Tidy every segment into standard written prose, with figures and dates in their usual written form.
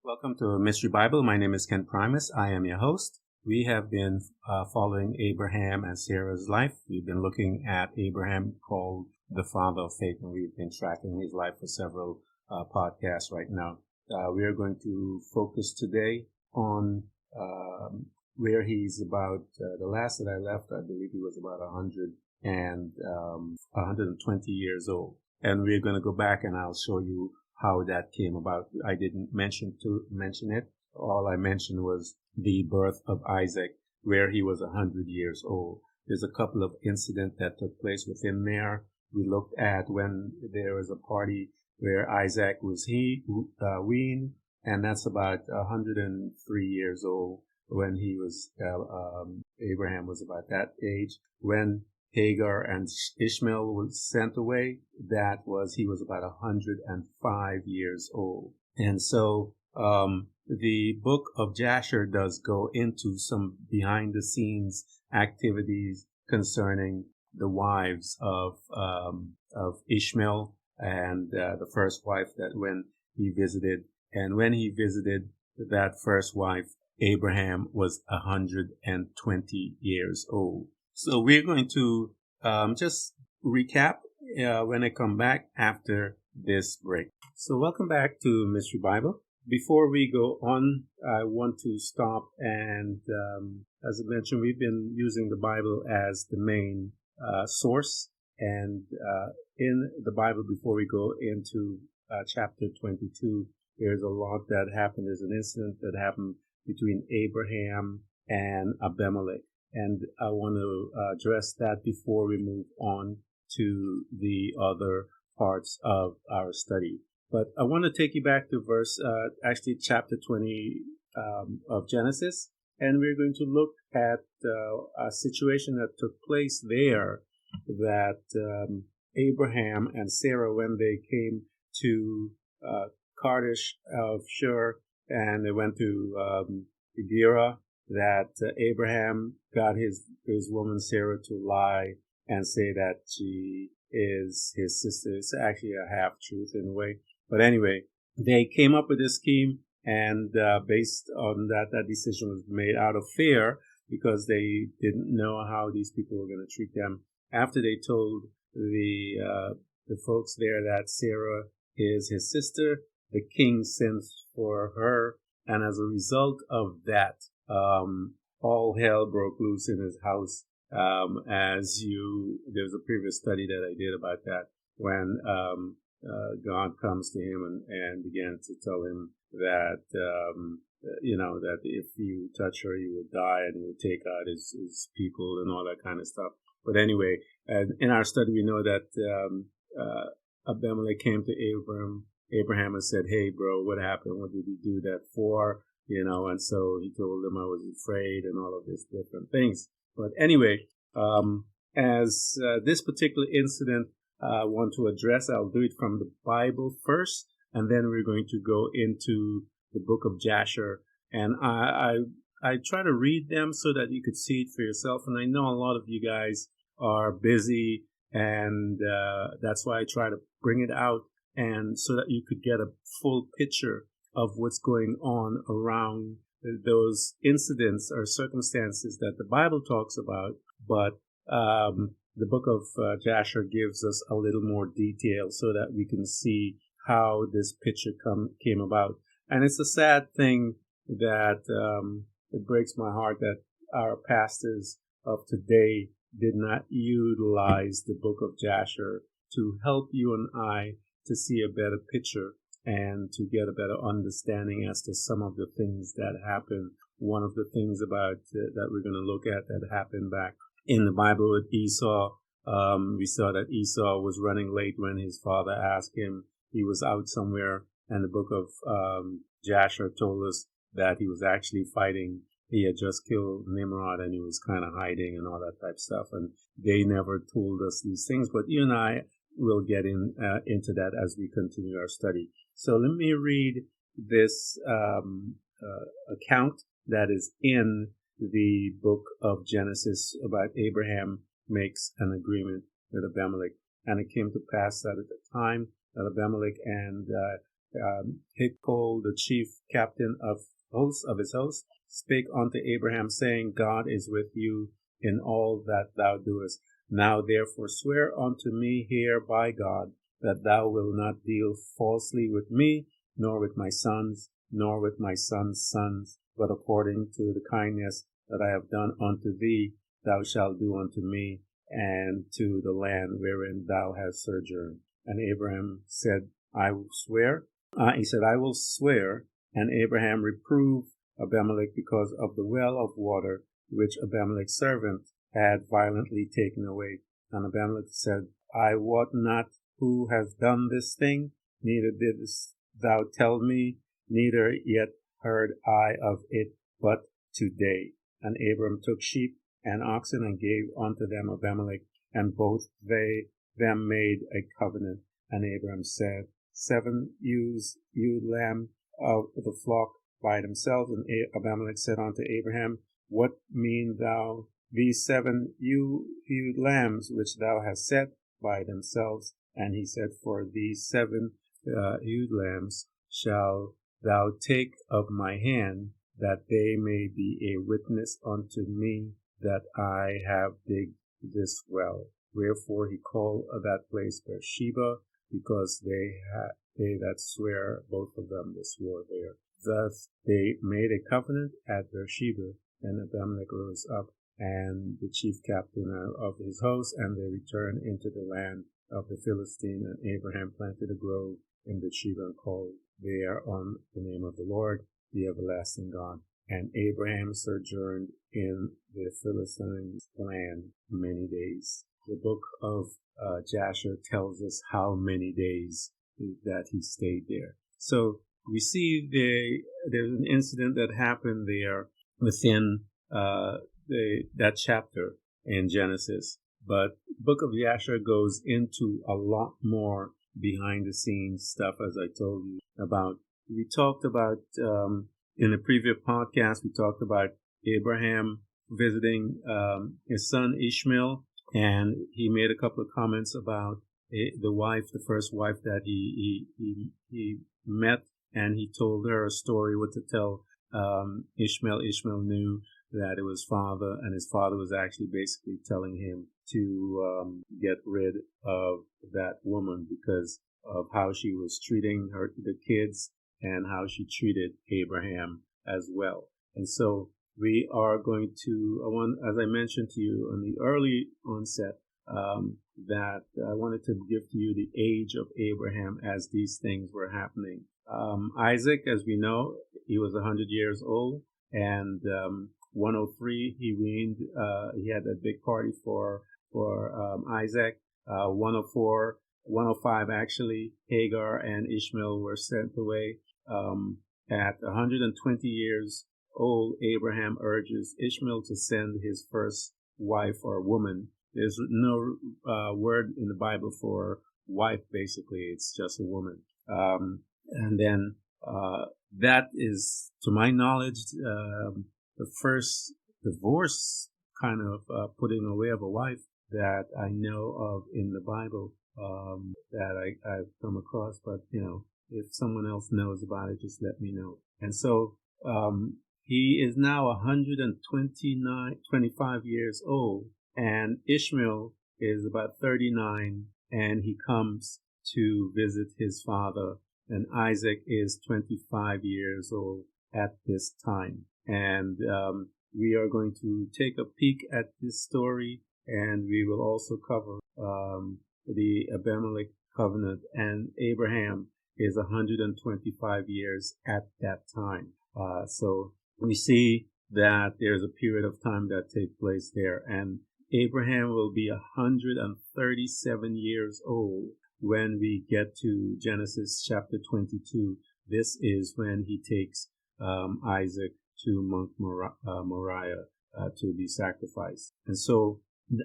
Welcome to Mystery Bible. My name is Ken Primus. I am your host. We have been following Abraham and Sarah's life. We've been looking at Abraham, called the father of faith, and we've been tracking his life for several podcasts right now. We are going to focus today on where he's about. The last that I left, I believe he was about 120 years old. And we're going to go back and I'll show you how that came about. I didn't mention it. All I mentioned was the birth of Isaac, where he was 100 years old. There's a couple of incidents that took place within there. We looked at when there was a party where Isaac was weaned, and that's about 103 years old when he was, Abraham was about that age. When Hagar and Ishmael was sent away, he was about 105 years old. And so the book of Jasher does go into some behind the scenes activities concerning the wives of Ishmael and the first wife that when he visited that first wife, Abraham was 120 years old. So we're going to just recap when I come back after this break. So welcome back to Mystery Bible. Before we go on, I want to stop and, as I mentioned, we've been using the Bible as the main source. And in the Bible, before we go into chapter 22, there's a lot that happened. There's an incident that happened between Abraham and Abimelech. And I want to address that before we move on to the other parts of our study. But I want to take you back to chapter 20 of Genesis. And we're going to look at a situation that took place there that Abraham and Sarah, when they came to Kadesh of Shur, and they went to Beersheva, that Abraham got his woman Sarah to lie and say that she is his sister. It's actually a half-truth in a way. But anyway, they came up with this scheme, and based on that decision was made out of fear because they didn't know how these people were going to treat them. After they told the folks there that Sarah is his sister, the king sent for her, and as a result of that, all hell broke loose in his house. There's a previous study that I did about that, when God comes to him and began to tell him that, that if you touch her, you will die, and he will take out his people and all that kind of stuff. But anyway, in our study, we know that Abimelech came to Abraham and said, "Hey, bro, what happened? What did you do that for?" And so he told them I was afraid and all of these different things. But anyway, as this particular incident I want to address, I'll do it from the Bible first, and then we're going to go into the book of Jasher. And I try to read them so that you could see it for yourself. And I know a lot of you guys are busy, and that's why I try to bring it out, and so that you could get a full picture of what's going on around those incidents or circumstances that the Bible talks about. But the book of Jasher gives us a little more detail so that we can see how this picture came about. And it's a sad thing that it breaks my heart that our pastors of today did not utilize the book of Jasher to help you and I to see a better picture and to get a better understanding as to some of the things that happened. One of the things about that we're going to look at that happened back in the Bible with Esau, we saw that Esau was running late when his father asked him. He was out somewhere, and the book of Jasher told us that he was actually fighting. He had just killed Nimrod, and he was kind of hiding and all that type of stuff. And they never told us these things, but you and I will get into that as we continue our study. So let me read this account that is in the book of Genesis about Abraham makes an agreement with Abimelech. And it came to pass that at the time that Abimelech and Hickol, the chief captain of his host, spake unto Abraham, saying, God is with you in all that thou doest. Now therefore swear unto me here by God, that thou wilt not deal falsely with me, nor with my sons, nor with my sons' sons, but according to the kindness that I have done unto thee, thou shalt do unto me, and to the land wherein thou hast sojourned. And Abraham said, I will swear. I will swear. And Abraham reproved Abimelech because of the well of water which Abimelech's servant had violently taken away. And Abimelech said, I wot not who has done this thing, neither didst thou tell me, neither yet heard I of it but today. And Abram took sheep and oxen and gave unto them Abimelech, and both them made a covenant. And Abram said, 7 ewes lamb of the flock by themselves. And Abimelech said unto Abraham, What mean thou these 7 ewed lambs which thou hast set by themselves? And he said, For these 7 ewed lambs shall thou take of my hand, that they may be a witness unto me that I have digged this well. Wherefore he called that place Beersheba, because they that swear, both of them, they swore there. Thus they made a covenant at Beersheba. And Abimelech rose up, and the chief captain of his host, and they returned into the land of the Philistine. And Abraham planted a grove in Beersheba and called there on the name of the Lord, the everlasting God. And Abraham sojourned in the Philistine land many days. The book of Jasher tells us how many days that he stayed there. So we see there's an incident that happened there within that chapter in Genesis. But the book of Jasher goes into a lot more behind the scenes stuff, as I told you about. We talked about, in a previous podcast, we talked about Abraham visiting his son Ishmael, and he made a couple of comments about the first wife that he met, and he told her a story what to tell Ishmael. Ishmael knew that it was father, and his father was actually basically telling him to get rid of that woman because of how she was treating the kids, and how she treated Abraham as well. And so we are going to, as I mentioned to you in the early onset, that I wanted to give to you the age of Abraham as these things were happening. Isaac, as we know, he was 100 years old, and 103 he weaned. He had a big party for Isaac. 104, 105 actually, Hagar and Ishmael were sent away. At 120 years old, Abraham urges Ishmael to send his first wife or woman. There's no word in the Bible for wife, basically. It's just a woman. And then that is, to my knowledge, the first divorce kind of putting away of a wife that I know of in the Bible that I've come across. But, if someone else knows about it, just let me know. And so he is now 125 years old, and Ishmael is about 39, and he comes to visit his father, and Isaac is 25 years old at this time. And we are going to take a peek at this story, and we will also cover the Abimelech covenant, and Abraham is 125 years at that time. So we see that there's a period of time that takes place there, and Abraham will be 137 years old when we get to Genesis chapter 22. This is when he takes Isaac to Mount Moriah to be sacrificed. And so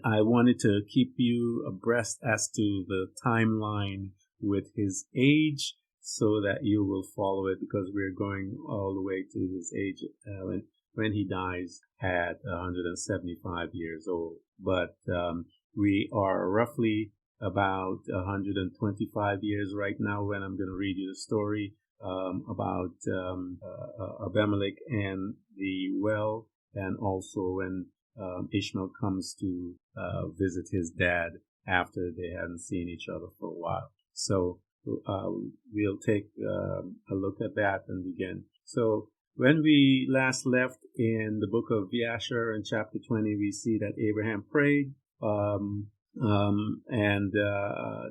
I wanted to keep you abreast as to the timeline with his age, so that you will follow it, because we're going all the way to his age when he dies at 175 years old. But we are roughly about 125 years right now when I'm going to read you the story. about Abimelech and the well, and also when Ishmael comes to visit his dad after they hadn't seen each other for a while. So we'll take a look at that and begin. So when we last left in the book of Jasher in chapter 20, we see that Abraham prayed. And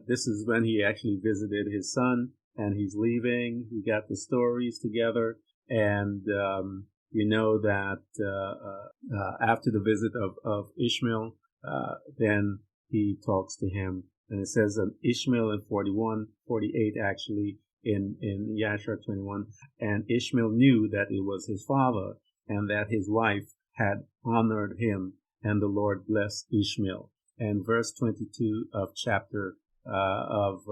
this is when he actually visited his son, and he's leaving. He got the stories together, and we know that after the visit of Ishmael, then he talks to him, and it says that Ishmael in 48 actually in Jasher 21, and Ishmael knew that it was his father, and that his wife had honored him, and the Lord blessed Ishmael. And verse 22 of chapter of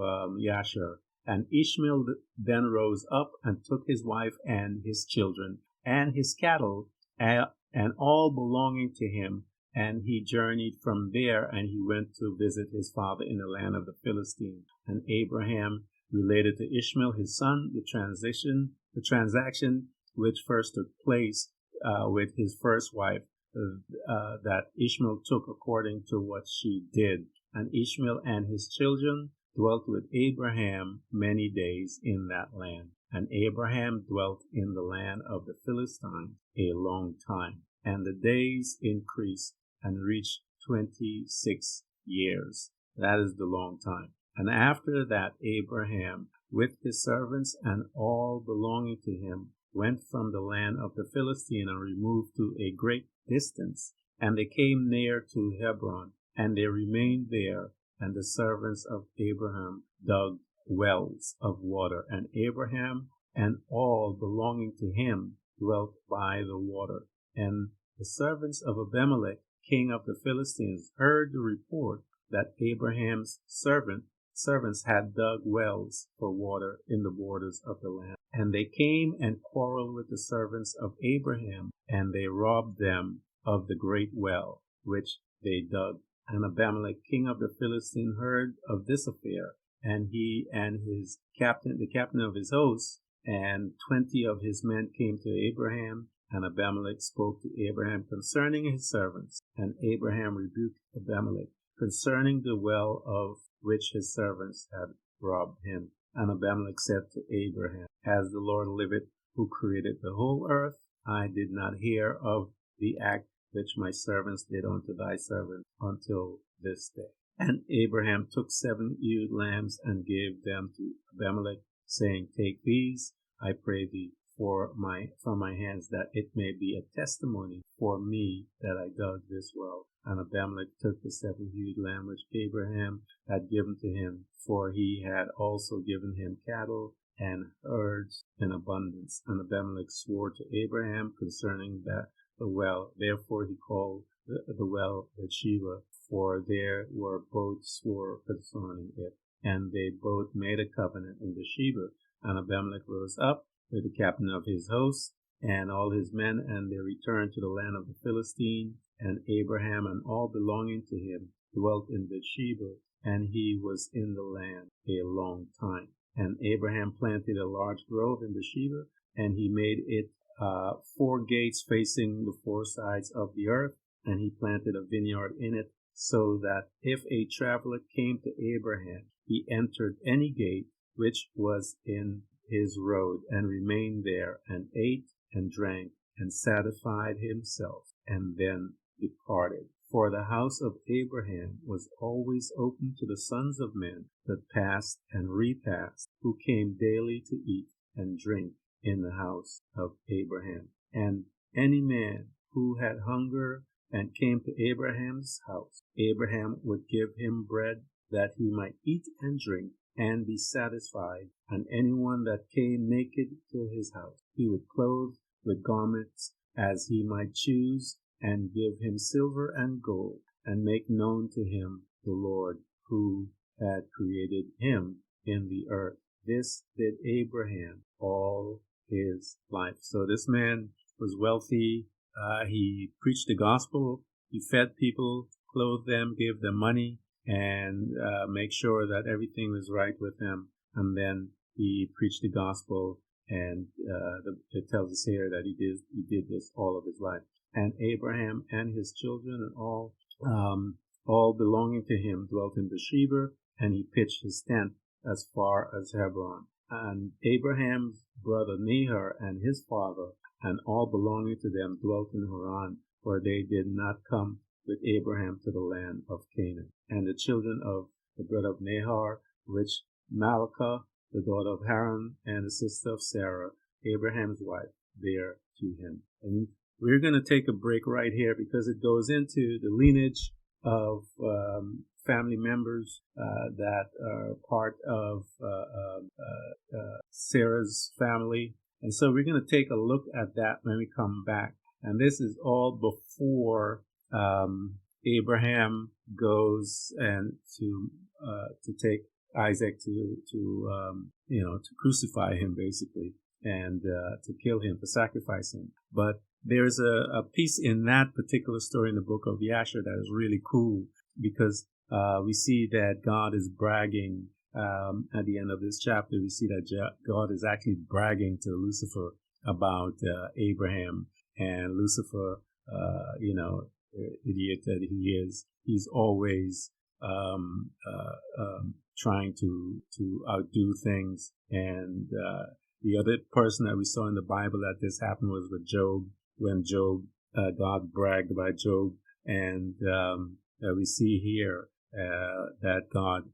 Jasher. And Ishmael then rose up and took his wife and his children and his cattle and all belonging to him. And he journeyed from there, and he went to visit his father in the land of the Philistines. And Abraham related to Ishmael, his son, the transaction which first took place with his first wife, that Ishmael took according to what she did. And Ishmael and his children dwelt with Abraham many days in that land. And Abraham dwelt in the land of the Philistines a long time. And the days increased and reached 26 years. That is the long time. And after that, Abraham, with his servants and all belonging to him, went from the land of the Philistines and removed to a great distance. And they came near to Hebron, and they remained there. And the servants of Abraham dug wells of water. And Abraham and all belonging to him dwelt by the water. And the servants of Abimelech, king of the Philistines, heard the report that Abraham's servants had dug wells for water in the borders of the land. And they came and quarreled with the servants of Abraham, and they robbed them of the great well which they dug. And Abimelech, king of the Philistines, heard of this affair, and he and his captain, the captain of his host, and 20 of his men came to Abraham. And Abimelech spoke to Abraham concerning his servants. And Abraham rebuked Abimelech concerning the well of which his servants had robbed him. And Abimelech said to Abraham, As the Lord liveth, who created the whole earth, I did not hear of the act which my servants did unto thy servant until this day. And Abraham took 7 ewe lambs and gave them to Abimelech, saying, Take these, I pray thee, from my hands, that it may be a testimony for me that I dug this well. And Abimelech took the 7 ewe lambs which Abraham had given to him, for he had also given him cattle and herds in abundance. And Abimelech swore to Abraham concerning the well. Therefore he called the well Beersheva, for there were both swore concerning it. And they both made a covenant in Beersheva. And Abimelech rose up with the captain of his host and all his men, and they returned to the land of the Philistines. And Abraham and all belonging to him dwelt in Beersheba, and he was in the land a long time. And Abraham planted a large grove in Beersheba, and he made it 4 gates facing the 4 sides of the earth, and he planted a vineyard in it, so that if a traveler came to Abraham, he entered any gate which was in his road, and remained there, and ate and drank, and satisfied himself, and then departed. For the house of Abraham was always open to the sons of men that passed and repassed, who came daily to eat and drink in the house of Abraham. And any man who had hunger and came to Abraham's house, Abraham would give him bread that he might eat and drink and be satisfied. And anyone that came naked to his house, he would clothe with garments as he might choose, and give him silver and gold, and make known to him the Lord who had created him in the earth. This did Abraham all his life. So this man was wealthy. He preached the gospel. He fed people, clothed them, gave them money, and make sure that everything was right with him. And then he preached the gospel, and it tells us here that he did this all of his life. And Abraham and his children and all belonging to him dwelt in Beersheba, and he pitched his tent as far as Hebron. And Abraham's brother Nahor and his father and all belonging to them dwelt in Haran, for they did not come with Abraham to the land of Canaan. And the children of the brother of Nahor, which Milcah, the daughter of Haran, and the sister of Sarah, Abraham's wife, bare to him. And we're going to take a break right here because it goes into the lineage of family members that are part of Sarah's family. And so we're going to take a look at that when we come back. And this is all before Abraham goes and to take Isaac to crucify him, basically, and to kill him, to sacrifice him. But there's a piece in that particular story in the book of Jasher that is really cool, because we see that God is bragging at the end of this chapter. We see that God is actually bragging to Lucifer about Abraham, and Lucifer, idiot that he is, he's always trying to outdo things. And the other person that we saw in the Bible that this happened was with Job, when God bragged about Job. And we see here that God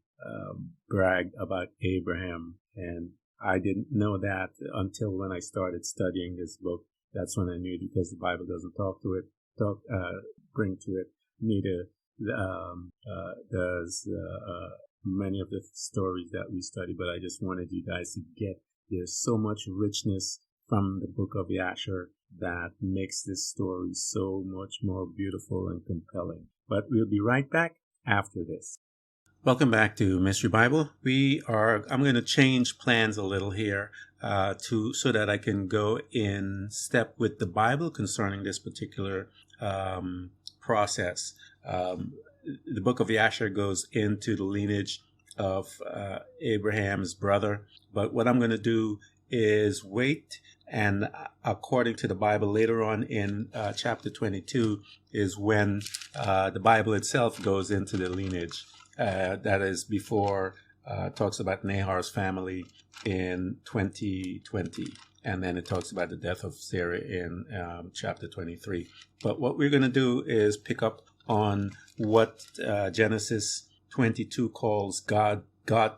bragged about Abraham. And I didn't know that until when I started studying this book. That's when I knew it, because the Bible doesn't bring to it. Neither does many of the stories that we study. But I just wanted you guys to get, there's so much richness from the book of Jasher that makes this story so much more beautiful and compelling. But we'll be right back after this. Welcome back to Mystery Bible. I'm going to change plans a little here so that I can go in step with the Bible concerning this particular process. The book of Jasher goes into the lineage of Abraham's brother. But what I'm going to do is wait, and according to the Bible, later on in chapter 22 is when the Bible itself goes into the lineage. That is before talks about Nahor's family in 2020. And then it talks about the death of Sarah in chapter 23. But what we're going to do is pick up on what Genesis 22 calls God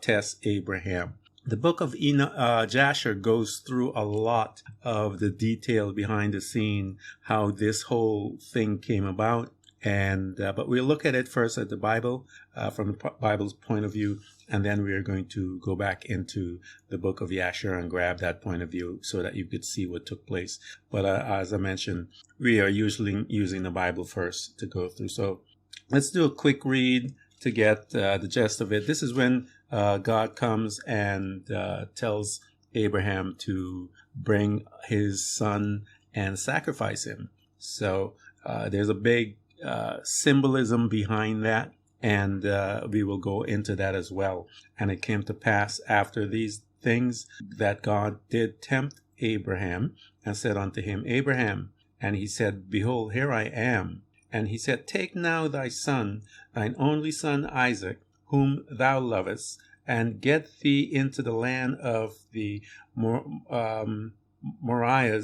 tests Abraham. The book of Jasher goes through a lot of the detail behind the scene, how this whole thing came about. And but we'll look at it first at the Bible, from the Bible's point of view, and then we are going to go back into the book of Jasher and grab that point of view so that you could see what took place. But as I mentioned, we are usually using the Bible first to go through. So let's do a quick read to get the gist of it. This is when God comes and tells Abraham to bring his son and sacrifice him. So there's a big symbolism behind that, and we will go into that as well. And it came to pass after these things that God did tempt Abraham and said unto him, Abraham. And he said, Behold, here I am. And he said, Take now thy son, thine only son Isaac, whom thou lovest, and get thee into the land of the Moriahs,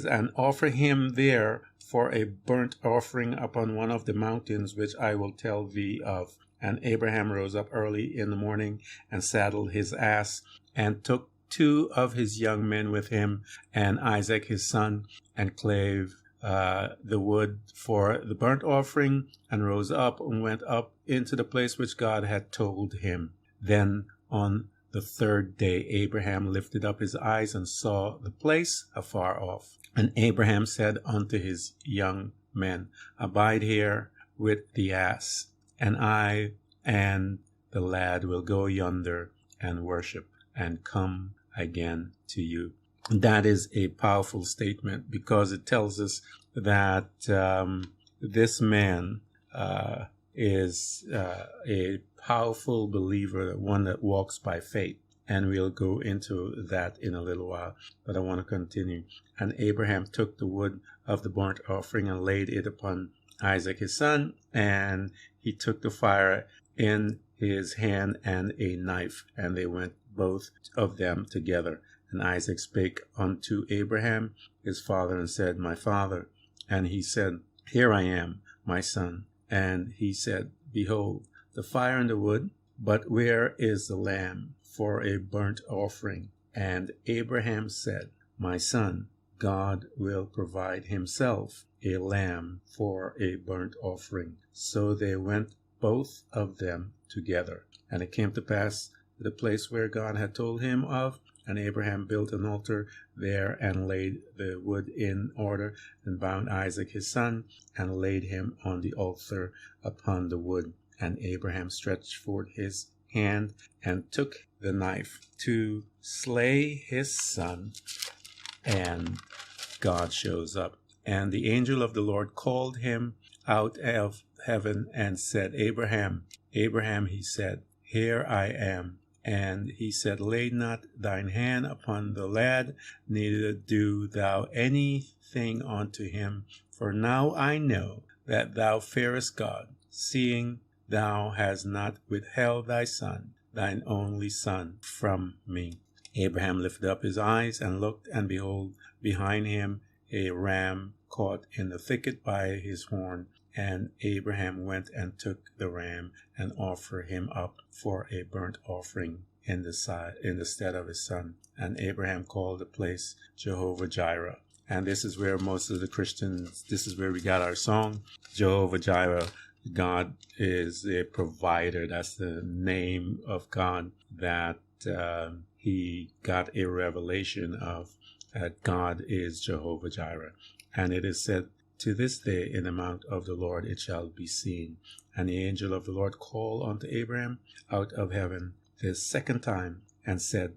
and offer him there for a burnt offering upon one of the mountains which I will tell thee of. And Abraham rose up early in the morning and saddled his ass, and took 2 of his young men with him, and Isaac his son, and clave the wood for the burnt offering, and rose up and went up into the place which God had told him. Then on the 3rd day Abraham lifted up his eyes and saw the place afar off. And Abraham said unto his young men, Abide here with the ass, and I and the lad will go yonder and worship, and come again to you. That is a powerful statement, because it tells us that this man is a powerful believer, one that walks by faith. And we'll go into that in a little while, but I want to continue. And Abraham took the wood of the burnt offering and laid it upon Isaac his son, and he took the fire in his hand and a knife, and they went both of them together. And Isaac spake unto Abraham his father, and said, My father. And he said, Here I am, my son. And he said, Behold, the fire and the wood, but where is the lamb for a burnt offering? And Abraham said, My son, God will provide himself a lamb for a burnt offering. So they went both of them together. And it came to pass, the place where God had told him of, and Abraham built an altar there, and laid the wood in order, and bound Isaac his son, and laid him on the altar upon the wood. And Abraham stretched forth his hand, and took the knife to slay his son. And God shows up. And the angel of the Lord called him out of heaven, and said, Abraham, Abraham, he said, Here I am. And he said, Lay not thine hand upon the lad, neither do thou anything unto him. For now I know that thou fearest God, seeing thou hast not withheld thy son, thine only son, from me. Abraham lifted up his eyes and looked, and behold, behind him a ram caught in the thicket by his horn. And Abraham went and took the ram, and offered him up for a burnt offering in the stead of his son. And Abraham called the place Jehovah Jireh. And this is where most of the Christians, this is where we got our song, Jehovah Jireh. God is a provider. That's the name of God that he got a revelation of, that God is Jehovah Jireh. And it is said, To this day in the mount of the Lord it shall be seen. And the angel of the Lord called unto Abraham out of heaven the second time, and said,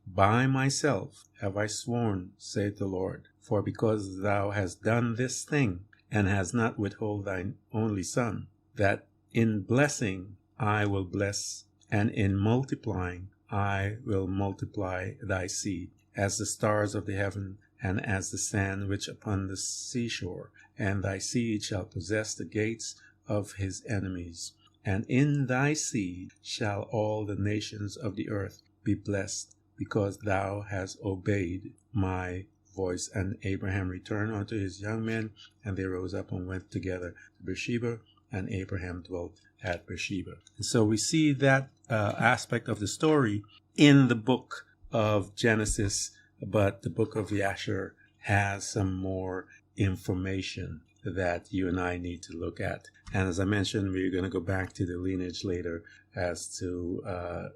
By myself have I sworn, saith the Lord, for because thou hast done this thing, and hast not withhold thine only son, that in blessing I will bless, and in multiplying I will multiply thy seed, as the stars of the heaven, and as the sand which upon the seashore. And thy seed shall possess the gates of his enemies. And in thy seed shall all the nations of the earth be blessed, because thou hast obeyed my voice. And Abraham returned unto his young men, and they rose up and went together to Beersheba, and Abraham dwelt at Beersheba. And so we see that aspect of the story in the book of Genesis, but the book of Jasher has some more information that you and I need to look at. And as I mentioned, we're going to go back to the lineage later as to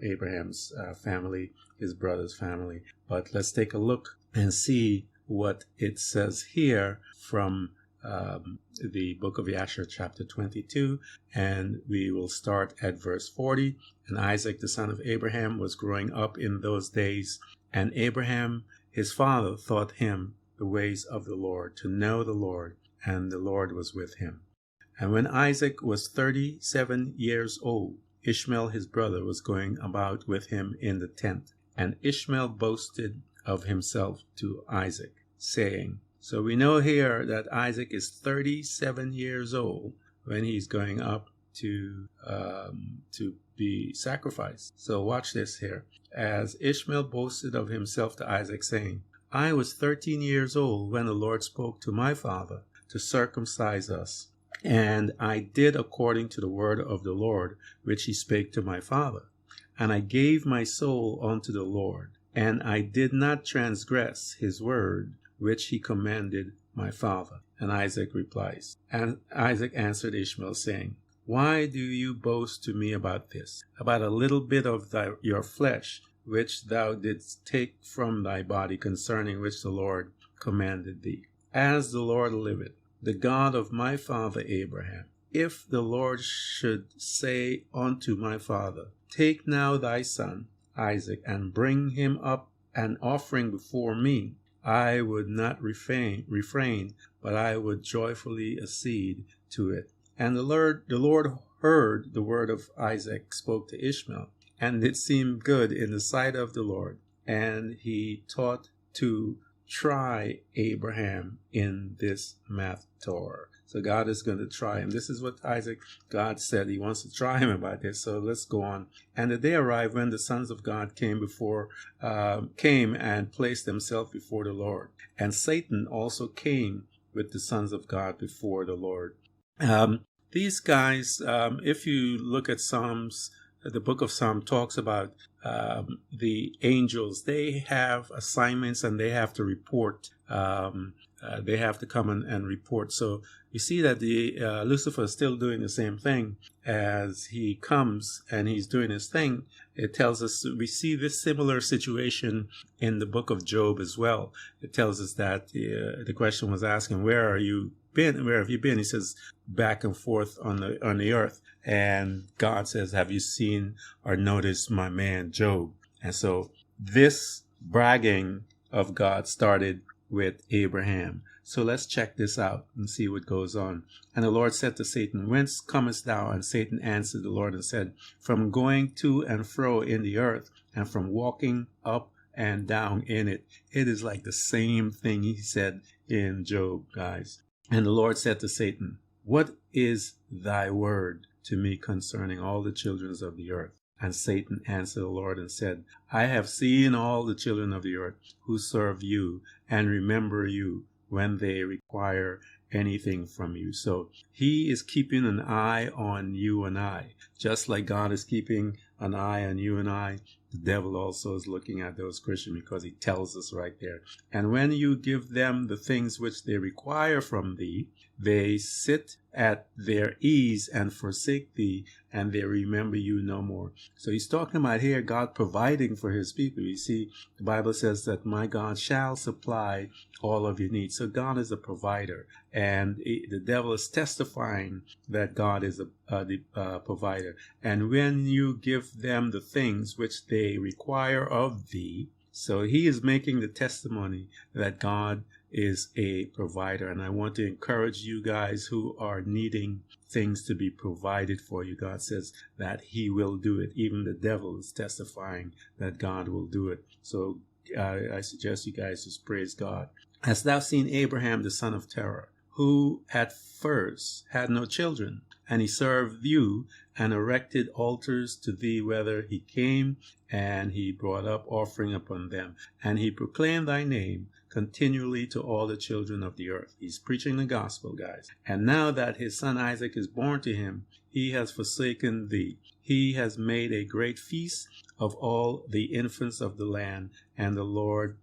Abraham's family, his brother's family. But let's take a look and see what it says here from the book of Jasher, chapter 22, and we will start at verse 40. And Isaac, the son of Abraham, was growing up in those days, and Abraham, his father, taught him the ways of the Lord, to know the Lord, and the Lord was with him. And when Isaac was 37 years old, Ishmael his brother was going about with him in the tent. And Ishmael boasted of himself to Isaac, saying, so we know here that Isaac is 37 years old when he's going up to be sacrificed. So watch this here. As Ishmael boasted of himself to Isaac, saying, I was 13 years old when the Lord spoke to my father to circumcise us. And I did according to the word of the Lord, which he spake to my father. And I gave my soul unto the Lord, and I did not transgress his word, which he commanded my father. And Isaac replies, and Isaac answered Ishmael, saying, why do you boast to me about this, about a little bit of your flesh, which thou didst take from thy body, concerning which the Lord commanded thee? As the Lord liveth, the God of my father Abraham, if the Lord should say unto my father, take now thy son Isaac, and bring him up an offering before me, I would not refrain, but I would joyfully accede to it. And the Lord heard the word of Isaac spoke to Ishmael, and it seemed good in the sight of the Lord. And he taught to try Abraham in this matter. So God is going to try him. This is what God said. He wants to try him about this. So let's go on. And the day arrived when the sons of God came and placed themselves before the Lord. And Satan also came with the sons of God before the Lord. These guys, if you look at Psalms, the book of Psalms talks about the angels. They have assignments and they have to report. They have to come and report. So you see that Lucifer is still doing the same thing as he comes and he's doing his thing. It tells us we see this similar situation in the book of Job as well. It tells us that the question was asking, where have you been? He says, back and forth on the earth. And God says, have you seen or noticed my man Job? And so this bragging of God started with Abraham. So let's check this out and see what goes on. And the Lord said to Satan, whence comest thou? And Satan answered the Lord and said, from going to and fro in the earth, and from walking up and down in it. It is like the same thing he said in Job, guys. And the Lord said to Satan, what is thy word to me concerning all the children of the earth? And Satan answered the Lord and said, I have seen all the children of the earth who serve you and remember you when they require anything from you. So he is keeping an eye on you and I, just like God is keeping an eye on you and I. The devil also is looking at those Christians because he tells us right there. And when you give them the things which they require from thee, they sit at their ease and forsake thee, and they remember you no more. So he's talking about here God providing for his people. You see, the Bible says that my God shall supply all of your needs. So God is a provider, and the devil is testifying that God is the provider. And when you give them the things which they require of thee, so he is making the testimony that God is a provider. And I want to encourage you guys who are needing things to be provided for you. God says that he will do it. Even the devil is testifying that God will do it. So I suggest you guys just praise God. Hast thou seen Abraham, the son of Terah, who at first had no children, and he served you and erected altars to thee, whether he came and he brought up offering upon them, and he proclaimed thy name continually to all the children of the earth. He's preaching the gospel, guys. And now that his son Isaac is born to him, he has forsaken thee. He has made a great feast of all the infants of the land, and the Lord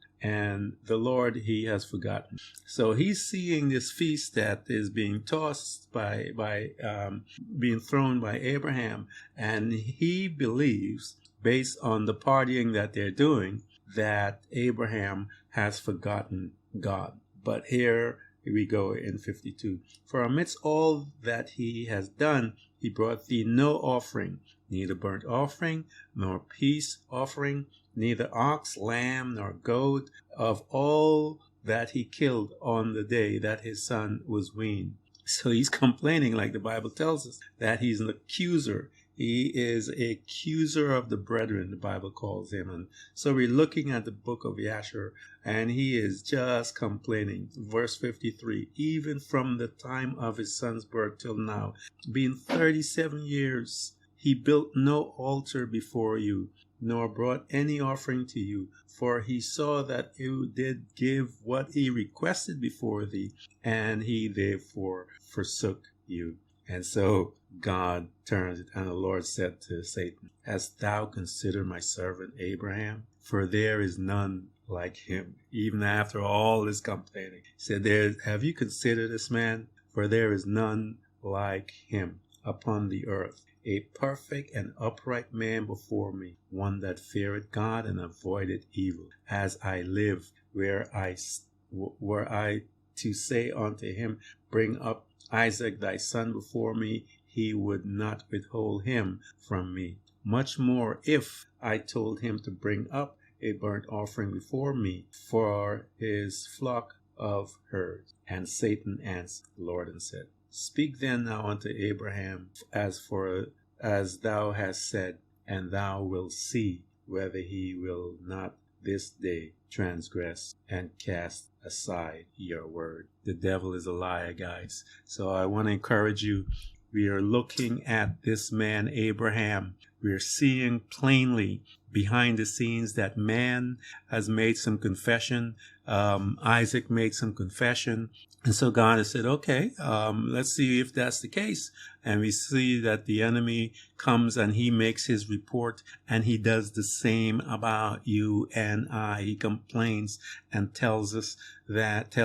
he has forgotten. So he's seeing this feast that is being tossed being thrown by Abraham, and he believes, based on the partying that they're doing, that Abraham has forgotten God. But here we go in 52. For amidst all that he has done, he brought thee no offering, neither burnt offering, nor peace offering, neither ox, lamb, nor goat, of all that he killed on the day that his son was weaned. So he's complaining, like the Bible tells us, that he's an accuser. He is an accuser of the brethren, the Bible calls him. And so we're looking at the book of Jasher, and he is just complaining. Verse 53, even from the time of his son's birth till now, being 37 years, he built no altar before you, nor brought any offering to you, for he saw that you did give what he requested before thee, and he therefore forsook you. And so God turns it, and the Lord said to Satan, hast thou considered my servant Abraham? For there is none like him. Even after all this complaining, he said, have you considered this man? For there is none like him upon the earth, a perfect and upright man before me, one that feareth God and avoideth evil. As I live, were I to say unto him, bring up Isaac thy son before me, he would not withhold him from me. Much more if I told him to bring up a burnt offering before me for his flock of herds. And Satan answered the Lord and said, speak then now unto Abraham as thou hast said, and thou wilt see whether he will not this day transgress and cast aside your word. The devil is a liar, guys. So I want to encourage you. We are looking at this man, Abraham. We are seeing plainly behind the scenes that man has made some confession. Isaac made some confession. And so God has said, okay, let's see if that's the case. And we see that the enemy comes and he makes his report, and he does the same about you and I. He complains and tell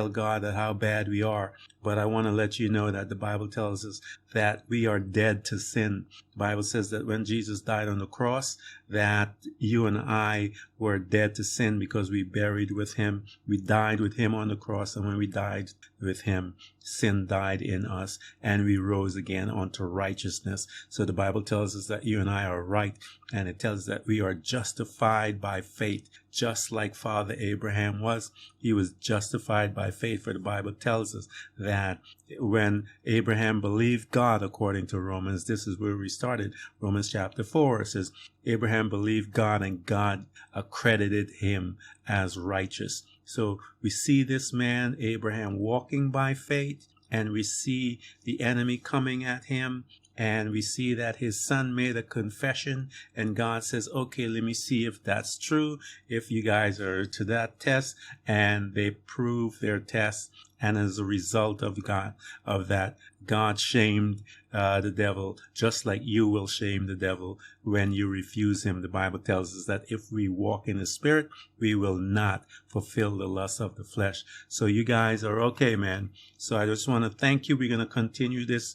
God that how bad we are. But I want to let you know that the Bible tells us that we are dead to sin. The Bible says that when Jesus died on the cross, that you and I were dead to sin because we buried with him. We died with him on the cross, and when we died with him, sin died in us, and we rose again unto righteousness. So the Bible tells us that you and I are right, and it tells us that we are justified by faith, just like Father Abraham was. He was justified by faith, for the Bible tells us that when Abraham believed God, according to Romans, this is where we started, Romans chapter 4, it says, Abraham believed God, and God accredited him as righteous. So we see this man, Abraham, walking by faith, and we see the enemy coming at him, and we see that his son made a confession, and God says, okay, let me see if that's true, if you guys are to that test, and they prove their test. And as a result of that, God shamed the devil, just like you will shame the devil when you refuse him. The Bible tells us that if we walk in the Spirit, we will not fulfill the lust of the flesh. So you guys are okay, man. So I just want to thank you. We're going to continue this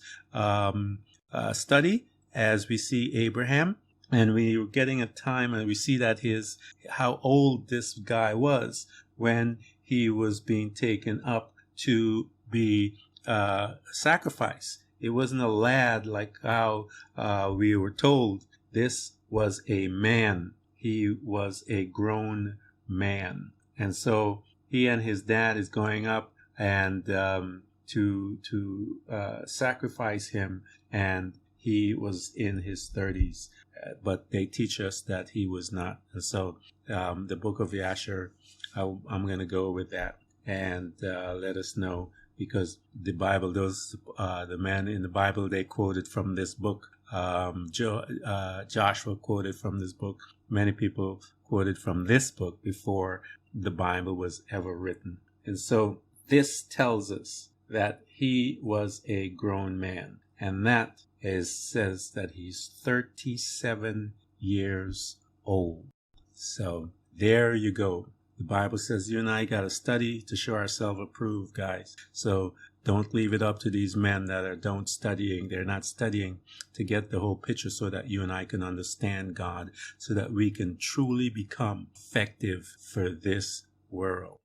study as we see Abraham. And we're getting a time, and we see that how old this guy was when he was being taken up to be sacrificed. It wasn't a lad like how we were told. This was a man. He was a grown man. And so he and his dad is going up and to sacrifice him, and he was in his 30s. But they teach us that he was not. And so the book of Jasher, I'm going to go with that and let us know, because the Bible, the man in the Bible, they quoted from this book. Joshua quoted from this book. Many people quoted from this book before the Bible was ever written. And so this tells us that he was a grown man, and that says that he's 37 years old. So there you go. The Bible says you and I got to study to show ourselves approved, guys. So don't leave it up to these men that don't studying. They're not studying to get the whole picture, so that you and I can understand God, so that we can truly become effective for this world.